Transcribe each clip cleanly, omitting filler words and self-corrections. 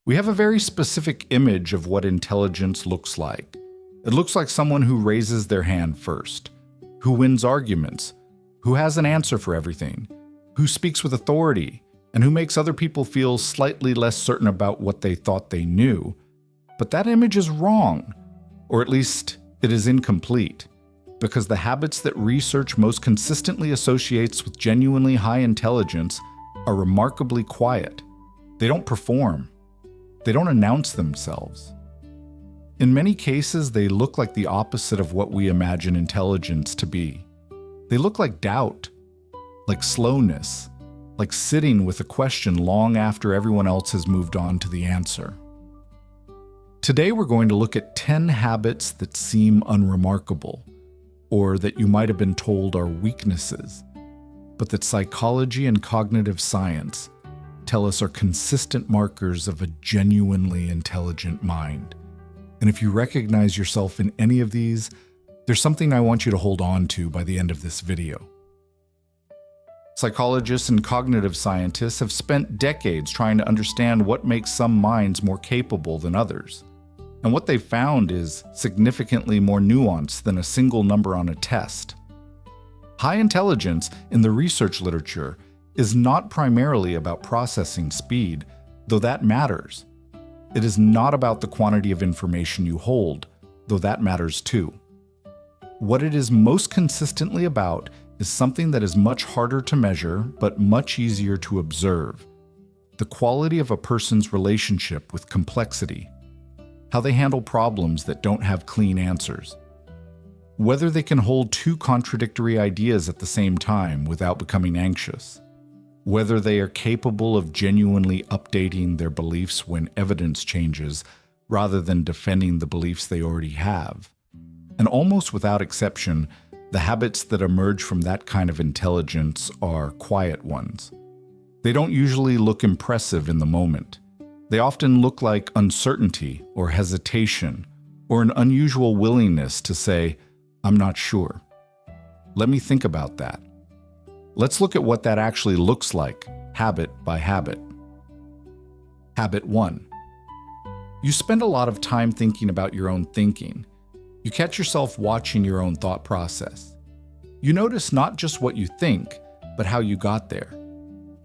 We have a very specific image of what intelligence looks like. It looks like someone who raises their hand first, who wins arguments, who has an answer for everything, who speaks with authority, and who makes other people feel slightly less certain about what they thought they knew. But that image is wrong, or at least it is incomplete, because the habits that research most consistently associates with genuinely high intelligence are remarkably quiet. They don't perform. They don't announce themselves. In many cases, they look like the opposite of what we imagine intelligence to be. They look like doubt, like slowness, like sitting with a question long after everyone else has moved on to the answer. Today, we're going to look at 10 habits that seem unremarkable, or that you might have been told are weaknesses, but that psychology and cognitive science tell us are consistent markers of a genuinely intelligent mind. And if you recognize yourself in any of these, there's something I want you to hold on to by the end of this video. Psychologists and cognitive scientists have spent decades trying to understand what makes some minds more capable than others. And what they've found is significantly more nuanced than a single number on a test. High intelligence in the research literature is not primarily about processing speed, though that matters. It is not about the quantity of information you hold, though that matters too. What it is most consistently about is something that is much harder to measure, but much easier to observe: the quality of a person's relationship with complexity, how they handle problems that don't have clean answers, whether they can hold two contradictory ideas at the same time without becoming anxious, whether they are capable of genuinely updating their beliefs when evidence changes rather than defending the beliefs they already have. And almost without exception, the habits that emerge from that kind of intelligence are quiet ones. They don't usually look impressive in the moment. They often look like uncertainty or hesitation or an unusual willingness to say, "I'm not sure. Let me think about that." Let's look at what that actually looks like, habit by habit. Habit 1. You spend a lot of time thinking about your own thinking. You catch yourself watching your own thought process. You notice not just what you think, but how you got there.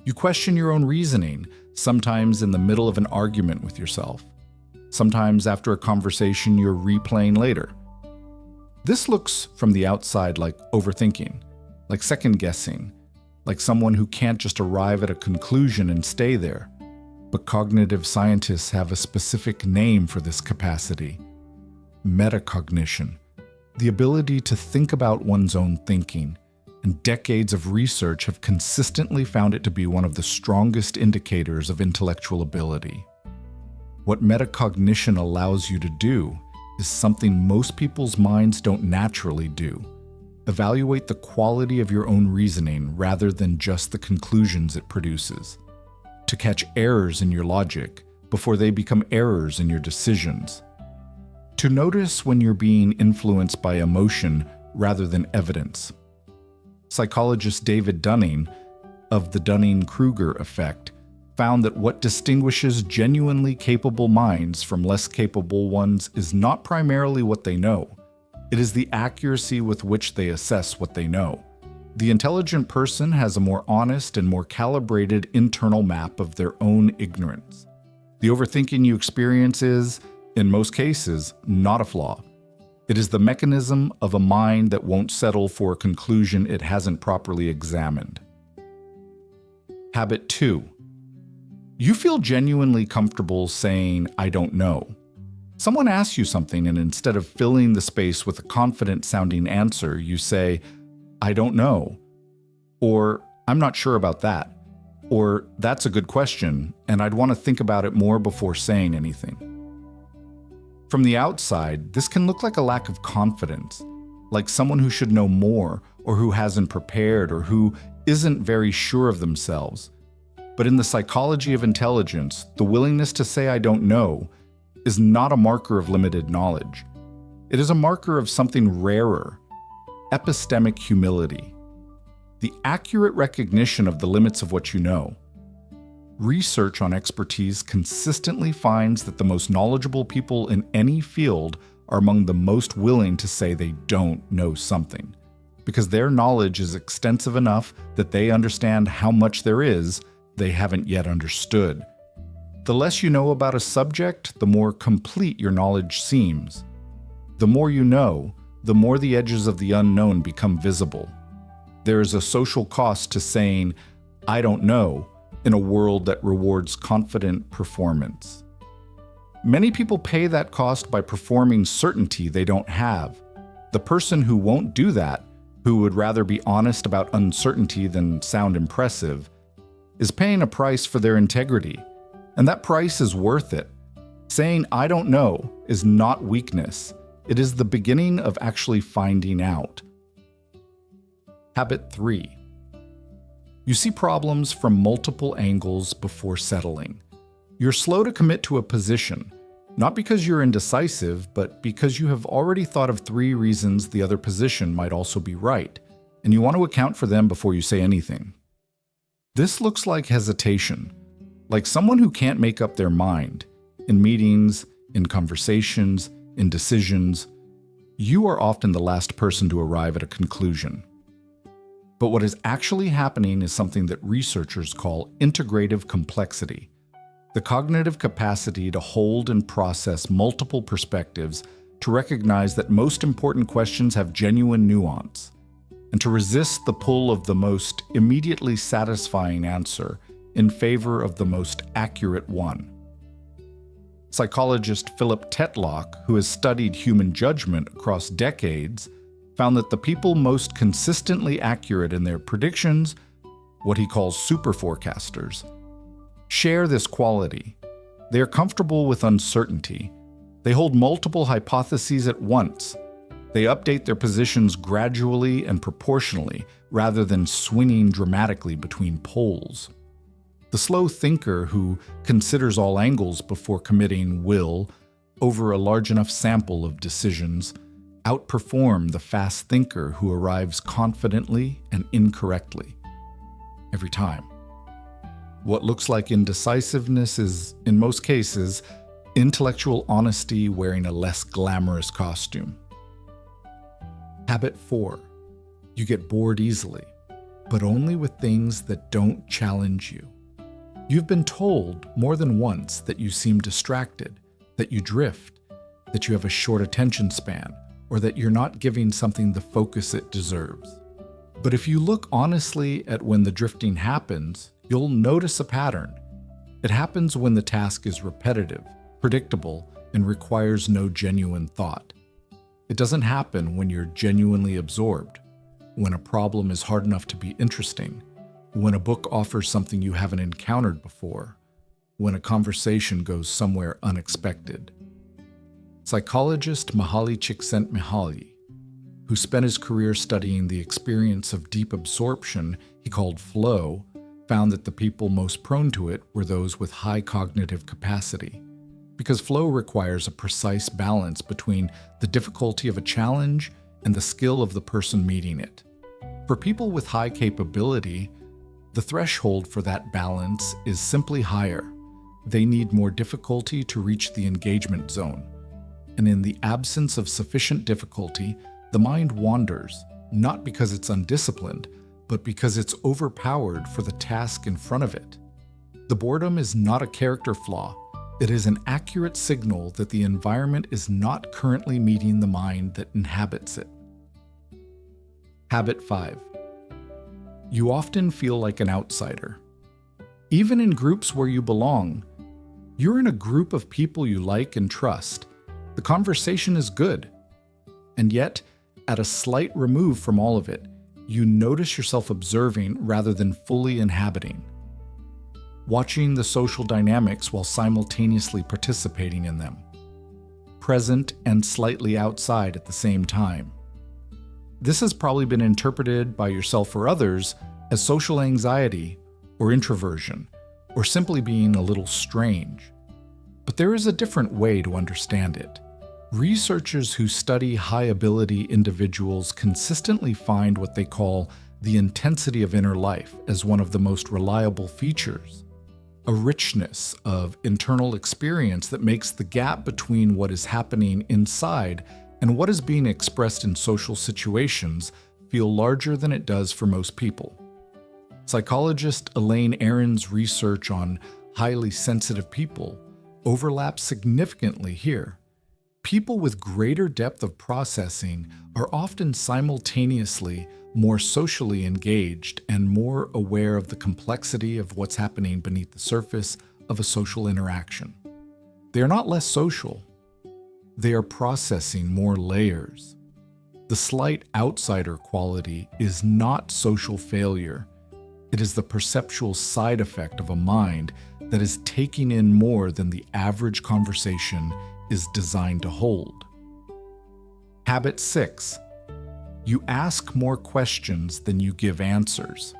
You question your own reasoning, sometimes in the middle of an argument with yourself. Sometimes after a conversation you're replaying later. This looks from the outside like overthinking, like second-guessing, like someone who can't just arrive at a conclusion and stay there. But cognitive scientists have a specific name for this capacity: metacognition, the ability to think about one's own thinking. And decades of research have consistently found it to be one of the strongest indicators of intellectual ability. What metacognition allows you to do is something most people's minds don't naturally do: evaluate the quality of your own reasoning rather than just the conclusions it produces. To catch errors in your logic before they become errors in your decisions. To notice when you're being influenced by emotion rather than evidence. Psychologist David Dunning, of the Dunning-Kruger effect, found that what distinguishes genuinely capable minds from less capable ones is not primarily what they know. It is the accuracy with which they assess what they know. The intelligent person has a more honest and more calibrated internal map of their own ignorance. The overthinking you experience is, in most cases, not a flaw. It is the mechanism of a mind that won't settle for a conclusion it hasn't properly examined. Habit 2. You feel genuinely comfortable saying, "I don't know." Someone asks you something, and instead of filling the space with a confident-sounding answer, you say, "I don't know," or "I'm not sure about that," or "That's a good question, and I'd want to think about it more before saying anything." From the outside, this can look like a lack of confidence, like someone who should know more, or who hasn't prepared, or who isn't very sure of themselves. But in the psychology of intelligence, the willingness to say "I don't know" is not a marker of limited knowledge. It is a marker of something rarer: epistemic humility, the accurate recognition of the limits of what you know. Research on expertise consistently finds that the most knowledgeable people in any field are among the most willing to say they don't know something, because their knowledge is extensive enough that they understand how much there is they haven't yet understood. The less you know about a subject, the more complete your knowledge seems. The more you know, the more the edges of the unknown become visible. There is a social cost to saying, "I don't know," in a world that rewards confident performance. Many people pay that cost by performing certainty they don't have. The person who won't do that, who would rather be honest about uncertainty than sound impressive, is paying a price for their integrity, and that price is worth it. Saying "I don't know" is not weakness. It is the beginning of actually finding out. Habit 3. You see problems from multiple angles before settling. You're slow to commit to a position, not because you're indecisive, but because you have already thought of 3 reasons the other position might also be right, and you want to account for them before you say anything. This looks like hesitation, like someone who can't make up their mind. In meetings, in conversations, in decisions, you are often the last person to arrive at a conclusion. But what is actually happening is something that researchers call integrative complexity, the cognitive capacity to hold and process multiple perspectives, to recognize that most important questions have genuine nuance, and to resist the pull of the most immediately satisfying answer in favor of the most accurate one. Psychologist Philip Tetlock, who has studied human judgment across decades, found that the people most consistently accurate in their predictions, what he calls super forecasters, share this quality. They are comfortable with uncertainty. They hold multiple hypotheses at once. They update their positions gradually and proportionally, rather than swinging dramatically between poles. The slow thinker who considers all angles before committing will, over a large enough sample of decisions, outperform the fast thinker who arrives confidently and incorrectly. Every time. What looks like indecisiveness is, in most cases, intellectual honesty wearing a less glamorous costume. Habit 4. You get bored easily, but only with things that don't challenge you. You've been told more than once that you seem distracted, that you drift, that you have a short attention span, or that you're not giving something the focus it deserves. But if you look honestly at when the drifting happens, you'll notice a pattern. It happens when the task is repetitive, predictable, and requires no genuine thought. It doesn't happen when you're genuinely absorbed, when a problem is hard enough to be interesting, when a book offers something you haven't encountered before, when a conversation goes somewhere unexpected. Psychologist Mihaly Csikszentmihalyi, who spent his career studying the experience of deep absorption he called flow, found that the people most prone to it were those with high cognitive capacity, because flow requires a precise balance between the difficulty of a challenge and the skill of the person meeting it. For people with high capability, the threshold for that balance is simply higher. They need more difficulty to reach the engagement zone. And in the absence of sufficient difficulty, the mind wanders, not because it's undisciplined, but because it's overpowered for the task in front of it. The boredom is not a character flaw. It is an accurate signal that the environment is not currently meeting the mind that inhabits it. Habit 5. You often feel like an outsider. Even in groups where you belong, you're in a group of people you like and trust. The conversation is good. And yet, at a slight remove from all of it, you notice yourself observing rather than fully inhabiting. Watching the social dynamics while simultaneously participating in them. Present and slightly outside at the same time. This has probably been interpreted by yourself or others as social anxiety or introversion, or simply being a little strange. But there is a different way to understand it. Researchers who study high-ability individuals consistently find what they call the intensity of inner life as one of the most reliable features. a richness of internal experience that makes the gap between what is happening inside and what is being expressed in social situations feel larger than it does for most people. Psychologist Elaine Aron's research on highly sensitive people overlaps significantly here. People with greater depth of processing are often simultaneously more socially engaged and more aware of the complexity of what's happening beneath the surface of a social interaction. They are not less social. They are processing more layers. The slight outsider quality is not social failure. It is the perceptual side effect of a mind that is taking in more than the average conversation is designed to hold. Habit 6. You ask more questions than you give answers.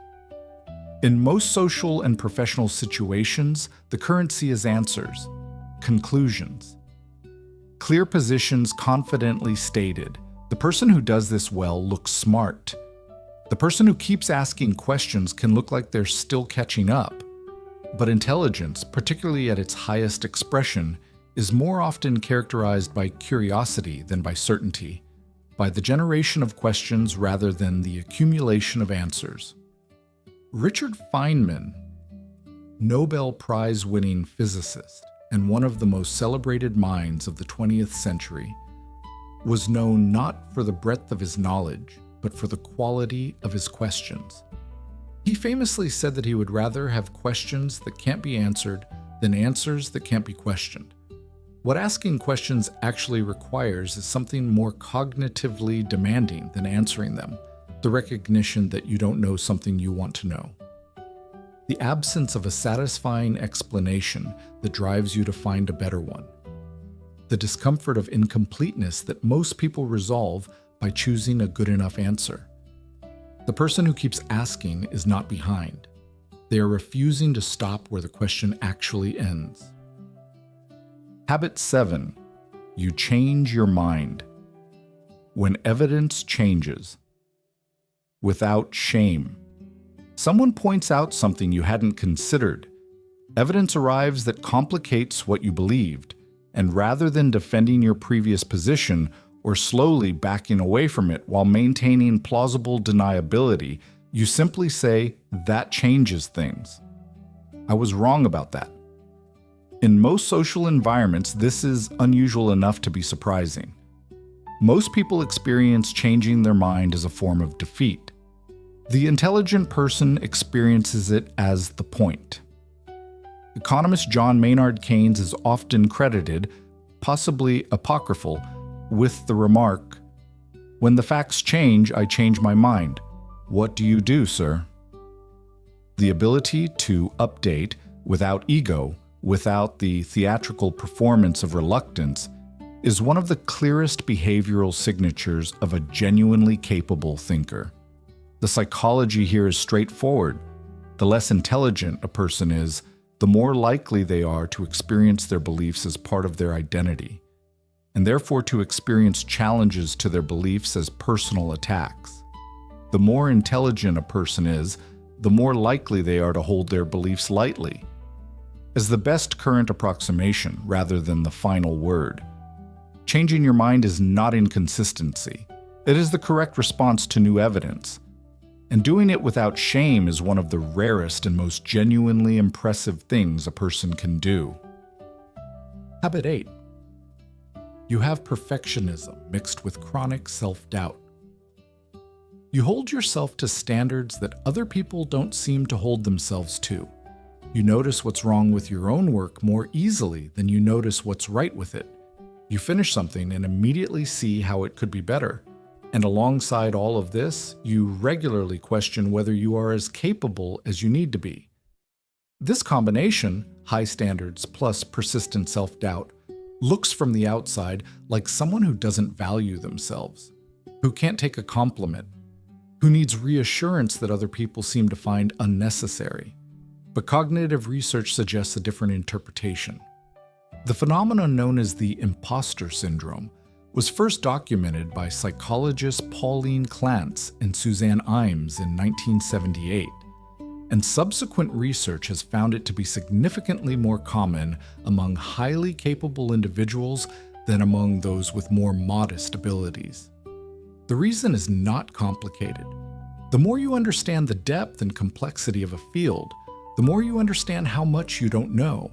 In most social and professional situations, the currency is answers, conclusions. Clear positions confidently stated. The person who does this well looks smart. The person who keeps asking questions can look like they're still catching up. But intelligence, particularly at its highest expression, is more often characterized by curiosity than by certainty, by the generation of questions rather than the accumulation of answers. Richard Feynman, Nobel Prize-winning physicist and one of the most celebrated minds of the 20th century, was known not for the breadth of his knowledge, but for the quality of his questions. He famously said that he would rather have questions that can't be answered than answers that can't be questioned. What asking questions actually requires is something more cognitively demanding than answering them, the recognition that you don't know something you want to know. The absence of a satisfying explanation that drives you to find a better one. The discomfort of incompleteness that most people resolve by choosing a good enough answer. The person who keeps asking is not behind. They are refusing to stop where the question actually ends. Habit 7. You change your mind. When evidence changes. Without shame. Someone points out something you hadn't considered. Evidence arrives that complicates what you believed, and rather than defending your previous position or slowly backing away from it while maintaining plausible deniability, you simply say, "That changes things. I was wrong about that." In most social environments, this is unusual enough to be surprising. Most people experience changing their mind as a form of defeat. The intelligent person experiences it as the point. Economist John Maynard Keynes is often credited, possibly apocryphal, with the remark, "When the facts change, I change my mind. What do you do, sir?" The ability to update without ego, without the theatrical performance of reluctance, is one of the clearest behavioral signatures of a genuinely capable thinker. The psychology here is straightforward. The less intelligent a person is, the more likely they are to experience their beliefs as part of their identity, and therefore to experience challenges to their beliefs as personal attacks. The more intelligent a person is, the more likely they are to hold their beliefs lightly, as the best current approximation rather than the final word. Changing your mind is not inconsistency. It is the correct response to new evidence. And doing it without shame is one of the rarest and most genuinely impressive things a person can do. Habit 8. You have perfectionism mixed with chronic self-doubt. You hold yourself to standards that other people don't seem to hold themselves to. You notice what's wrong with your own work more easily than you notice what's right with it. You finish something and immediately see how it could be better. And alongside all of this, you regularly question whether you are as capable as you need to be. This combination, high standards plus persistent self-doubt, looks from the outside like someone who doesn't value themselves, who can't take a compliment, who needs reassurance that other people seem to find unnecessary. But cognitive research suggests a different interpretation. The phenomenon known as the imposter syndrome was first documented by psychologists Pauline Clance and Suzanne Imes in 1978. and subsequent research has found it to be significantly more common among highly capable individuals than among those with more modest abilities. The reason is not complicated. The more you understand the depth and complexity of a field, the more you understand how much you don't know.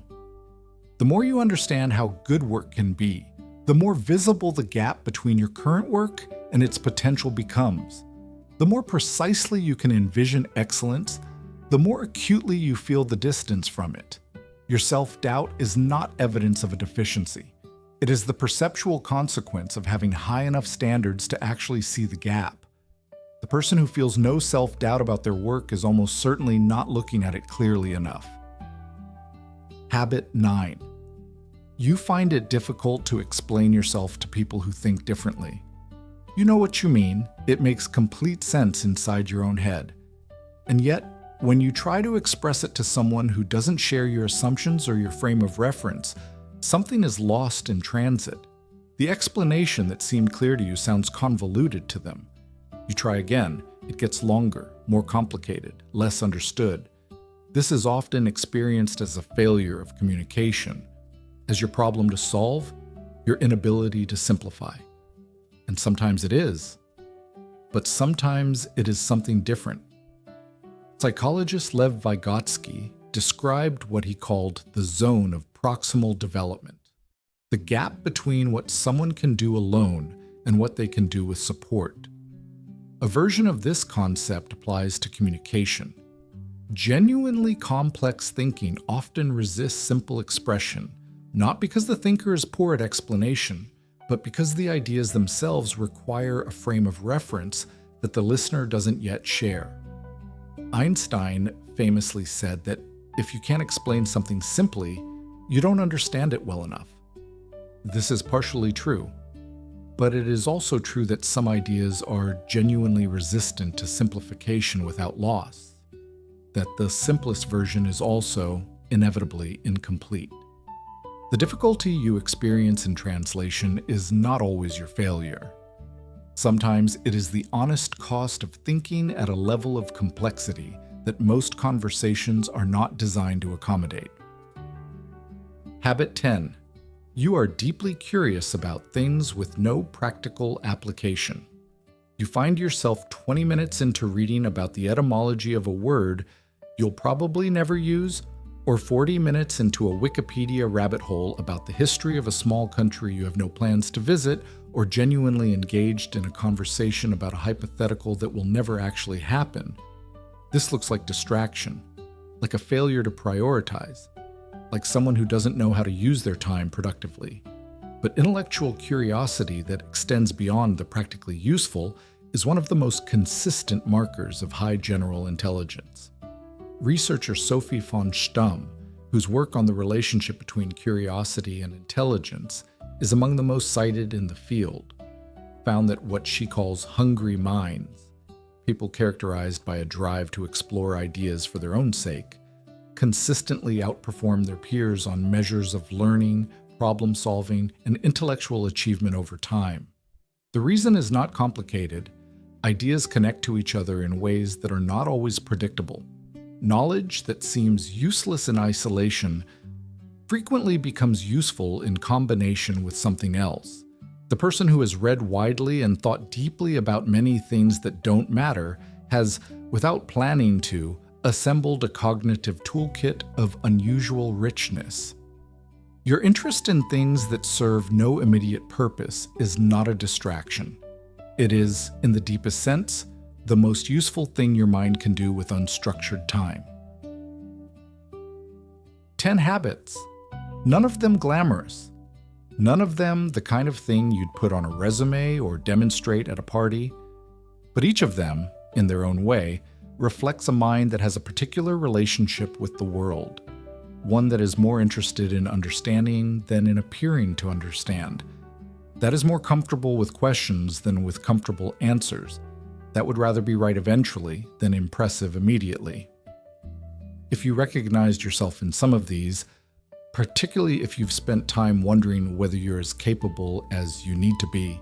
The more you understand how good work can be, the more visible the gap between your current work and its potential becomes. The more precisely you can envision excellence, the more acutely you feel the distance from it. Your self-doubt is not evidence of a deficiency. It is the perceptual consequence of having high enough standards to actually see the gap. The person who feels no self-doubt about their work is almost certainly not looking at it clearly enough. Habit 9. You find it difficult to explain yourself to people who think differently. You know what you mean. It makes complete sense inside your own head. And yet, when you try to express it to someone who doesn't share your assumptions or your frame of reference, something is lost in transit. The explanation that seemed clear to you sounds convoluted to them. You try again. It gets longer, more complicated, less understood. This is often experienced as a failure of communication, as your problem to solve, your inability to simplify. And sometimes it is, but sometimes it is something different. Psychologist Lev Vygotsky described what he called the zone of proximal development, the gap between what someone can do alone and what they can do with support. A version of this concept applies to communication. Genuinely complex thinking often resists simple expression, not because the thinker is poor at explanation, but because the ideas themselves require a frame of reference that the listener doesn't yet share. Einstein famously said that if you can't explain something simply, you don't understand it well enough. This is partially true, but it is also true that some ideas are genuinely resistant to simplification without loss, that the simplest version is also inevitably incomplete. The difficulty you experience in translation is not always your failure. Sometimes it is the honest cost of thinking at a level of complexity that most conversations are not designed to accommodate. Habit 10. You are deeply curious about things with no practical application. You find yourself 20 minutes into reading about the etymology of a word you'll probably never use, or 40 minutes into a Wikipedia rabbit hole about the history of a small country you have no plans to visit, or genuinely engaged in a conversation about a hypothetical that will never actually happen. This looks like distraction, like a failure to prioritize, like someone who doesn't know how to use their time productively. But intellectual curiosity that extends beyond the practically useful is one of the most consistent markers of high general intelligence. Researcher Sophie von Stumm, whose work on the relationship between curiosity and intelligence is among the most cited in the field, found that what she calls hungry minds, people characterized by a drive to explore ideas for their own sake, consistently outperform their peers on measures of learning, problem-solving, and intellectual achievement over time. The reason is not complicated. Ideas connect to each other in ways that are not always predictable. Knowledge that seems useless in isolation frequently becomes useful in combination with something else. The person who has read widely and thought deeply about many things that don't matter has, without planning to, assembled a cognitive toolkit of unusual richness. Your interest in things that serve no immediate purpose is not a distraction. It is, in the deepest sense, the most useful thing your mind can do with unstructured time. 10 habits. None of them glamorous. None of them the kind of thing you'd put on a resume or demonstrate at a party. But each of them, in their own way, reflects a mind that has a particular relationship with the world, one that is more interested in understanding than in appearing to understand, that is more comfortable with questions than with comfortable answers, that would rather be right eventually than impressive immediately. If you recognized yourself in some of these, particularly if you've spent time wondering whether you're as capable as you need to be,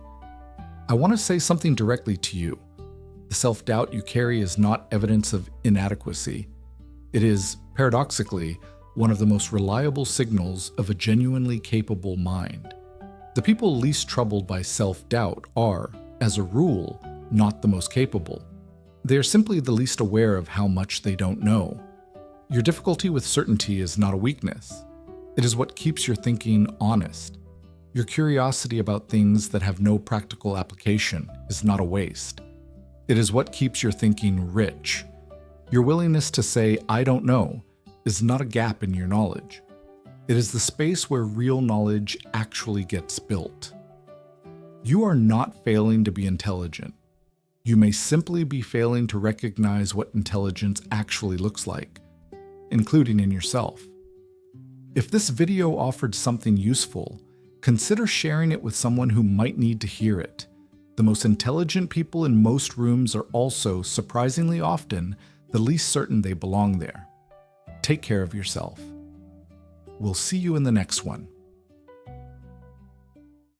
I want to say something directly to you. The self-doubt you carry is not evidence of inadequacy. It is, paradoxically, one of the most reliable signals of a genuinely capable mind. The people least troubled by self-doubt are, as a rule, not the most capable. They are simply the least aware of how much they don't know. Your difficulty with certainty is not a weakness. It is what keeps your thinking honest. Your curiosity about things that have no practical application is not a waste. It is what keeps your thinking rich. Your willingness to say, "I don't know," is not a gap in your knowledge. It is the space where real knowledge actually gets built. You are not failing to be intelligent. You may simply be failing to recognize what intelligence actually looks like, including in yourself. If this video offered something useful, consider sharing it with someone who might need to hear it. The most intelligent people in most rooms are also, surprisingly often, the least certain they belong there. Take care of yourself. We'll see you in the next one.